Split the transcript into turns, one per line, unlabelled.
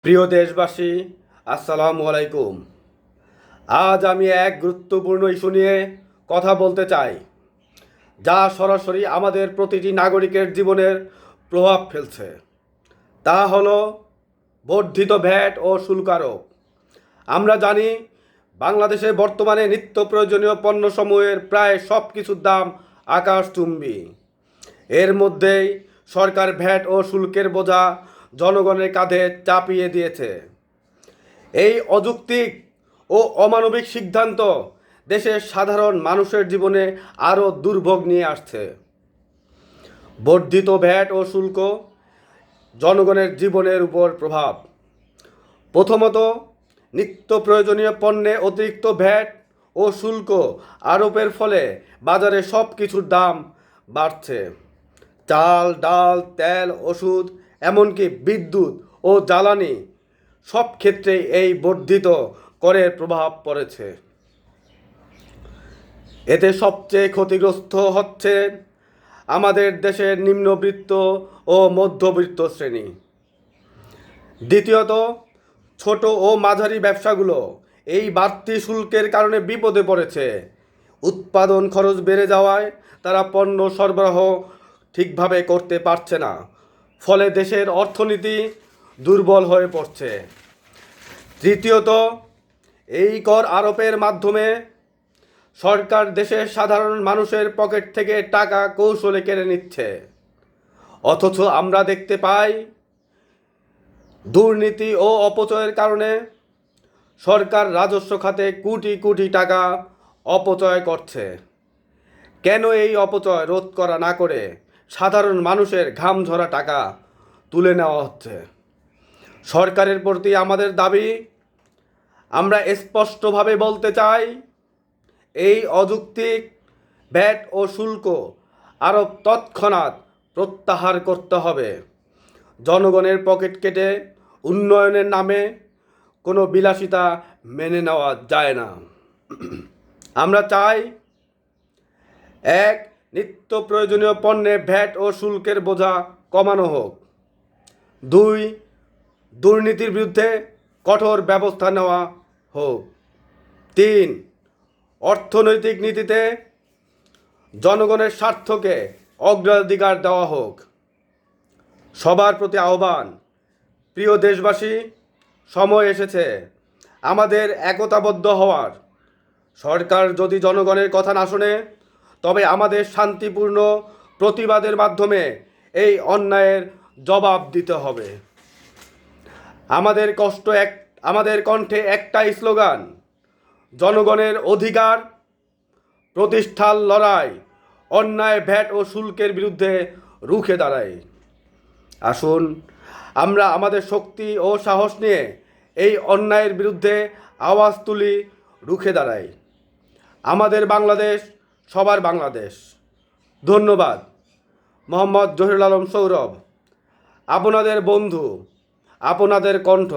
প্রিয় দেশবাসী, আসসালামু আলাইকুম। আজ আমি এক গুরুত্বপূর্ণ ইস্যু নিয়ে কথা বলতে চাই, যা সরাসরি আমাদের প্রতিটি নাগরিকের জীবনের প্রভাব ফেলছে। তা হলো বর্ধিত ভ্যাট ও শুল্ক আরোপ। আমরা জানি, বাংলাদেশে বর্তমানে নিত্য প্রয়োজনীয় পণ্যসমূহের প্রায় সব কিছুর দাম আকাশচুম্বী। এর মধ্যেই সরকার ভ্যাট ও শুল্কের বোঝা জনগণের কাঁধে চাপিয়ে দিয়েছে। এই অযৌক্তিক ও অমানবিক সিদ্ধান্ত দেশের সাধারণ মানুষের জীবনে আরও দুর্ভোগ নিয়ে আসছে। বর্ধিত ভ্যাট ও শুল্ক জনগণের জীবনের উপর প্রভাব। প্রথমত, নিত্য প্রয়োজনীয় পণ্যে অতিরিক্ত ভ্যাট ও শুল্ক আরোপের ফলে বাজারে সব কিছুর দাম বাড়ছে। চাল, ডাল, তেল, ওষুধ, এমনকি বিদ্যুৎ ও জ্বালানি সব ক্ষেত্রেই এই বর্ধিত করের প্রভাব পড়েছে। এতে সবচেয়ে ক্ষতিগ্রস্ত হচ্ছে আমাদের দেশের নিম্নবিত্ত ও মধ্যবিত্ত শ্রেণী। দ্বিতীয়ত, ছোট ও মাঝারি ব্যবসাগুলো এই বাড়তি শুল্কের কারণে বিপদে পড়েছে। উৎপাদন খরচ বেড়ে যাওয়ায় তারা পণ্য সরবরাহ ঠিকভাবে করতে পারছে না, ফলে দেশের অর্থনীতি দুর্বল হয়ে পড়ছে। তৃতীয়ত, এই কর আরোপের মাধ্যমে সরকার দেশের সাধারণ মানুষের পকেট থেকে টাকা কৌশলে কেড়ে নিচ্ছে। অথচ আমরা দেখতে পাই, দুর্নীতি ও অপচয়ের কারণে সরকার রাজস্ব খাতে কোটি কোটি টাকা অপচয় করছে। কেন এই অপচয় রোধ করা না করে সাধারণ মানুষের ঘাম ঝরা টাকা তুলে নেওয়া হচ্ছে? সরকারের প্রতি আমাদের দাবি, আমরা স্পষ্টভাবে বলতে চাই, এই অযৌক্তিক ভ্যাট ও শুল্ক আরোপ তৎক্ষণাৎ প্রত্যাহার করতে হবে। জনগণের পকেট কেটে উন্নয়নের নামে কোনো বিলাসিতা মেনে নেওয়া যায় না। আমরা চাই, এক, নিত্য প্রয়োজনীয় পণ্যে ভ্যাট ও শুল্কের বোঝা কমানো হোক। দুই, দুর্নীতির বিরুদ্ধে কঠোর ব্যবস্থা নেওয়া হোক। তিন, অর্থনৈতিক নীতিতে জনগণের স্বার্থকে অগ্রাধিকার দেওয়া হোক। সবার প্রতি আহ্বান, প্রিয় দেশবাসী, সময় এসেছে আমাদের একতাবদ্ধ হওয়ার। সরকার যদি জনগণের কথা না শোনে, তবে আমাদের শান্তিপূর্ণ প্রতিবাদের মাধ্যমে এই অন্যায়ের জবাব দিতে হবে। আমাদের কণ্ঠে একটাই স্লোগান, জনগণের অধিকার প্রতিষ্ঠার লড়াই, অন্যায় ভ্যাট ও শুল্কের বিরুদ্ধে রুখে দাঁড়াই। আসুন আমরা আমাদের শক্তি ও সাহস নিয়ে এই অন্যায়ের বিরুদ্ধে আওয়াজ তুলি, রুখে দাঁড়াই। আমাদের বাংলাদেশ সবার বাংলাদেশ। ধন্যবাদ। মোহাম্মদ জহিরুল আলম সৌরভ, আপনাদের বন্ধু, আপনাদের কণ্ঠ।